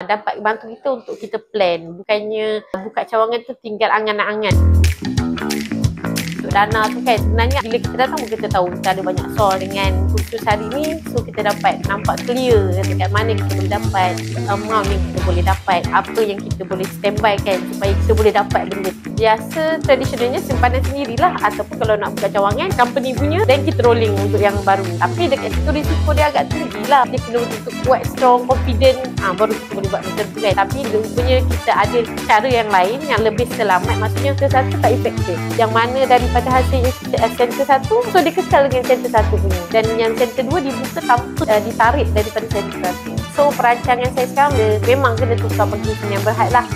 dapat bantu kita untuk kita plan. Bukannya buka cawangan tu tinggal angan-angan. Untuk dana tu kan sebenarnya bila kita datang kita tahu kita ada banyak soal dengan khusus hari ni, so kita dapat nampak clear dekat mana kita boleh dapat amount yang kita boleh dapat, apa yang kita boleh standby kan supaya kita boleh dapat benda. Biasa tradisionalnya simpanan sendirilah, ataupun kalau nak buka cawangan company punya dan kita rolling untuk yang baru. Tapi dekat situ risiko dia agak tinggi lah, dia kena untuk kuat, strong, confident, baru kita boleh buat macam tu kan. Tapi rupanya kita ada cara yang lain yang lebih selamat, maksudnya center satu tak efektif, yang mana daripada hasilnya center satu, so dia kekal dengan center satu punya, dan yang center dua dibuka tanpa ditarik daripada center satu. So perancangan saya sekarang memang kena tukar bagi yang berhad lah.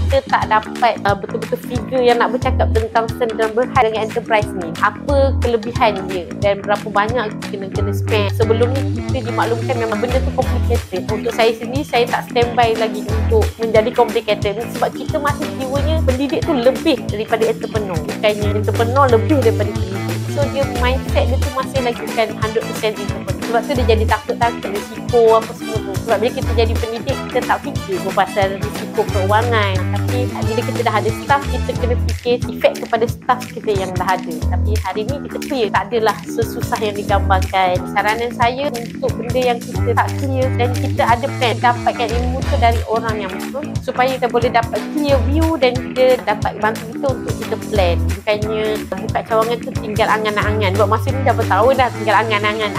Kita tak dapat betul-betul figure yang nak bercakap tentang dan berhad dengan enterprise ni, apa kelebihan dia dan berapa banyak kena spend. Sebelum ni kita dimaklumkan memang benda tu complicated. Untuk saya sendiri, saya tak standby lagi untuk menjadi complicated sebab kita masih jiwanya pendidik tu lebih daripada entrepreneur, bukannya entrepreneur lebih daripada pendidik. So dia mindset dia tu masih lagi kan 100% entrepreneur. Sebab tu dia jadi takut-takut risiko apa semua tu. Sebab bila kita jadi pendidik, kita tak fikir pasal risiko keuangan. Tapi bila kita dah ada staff, kita kena fikir efek kepada staff kita yang dah ada. Tapi hari ni kita clear, tak adalah sesusah yang digambarkan. Saranan saya untuk benda yang kita tak clear dan kita ada plan, dapatkan ilmu tu dari orang yang betul supaya kita boleh dapat clear view dan kita dapat bantu kita untuk kita plan. Bukannya buka cawangan tu tinggal angan-angan. Buat masa ni dah bertahun dah tinggal angan-angan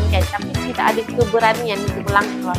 kan. Tapi tidak ada keberanian untuk melangkah.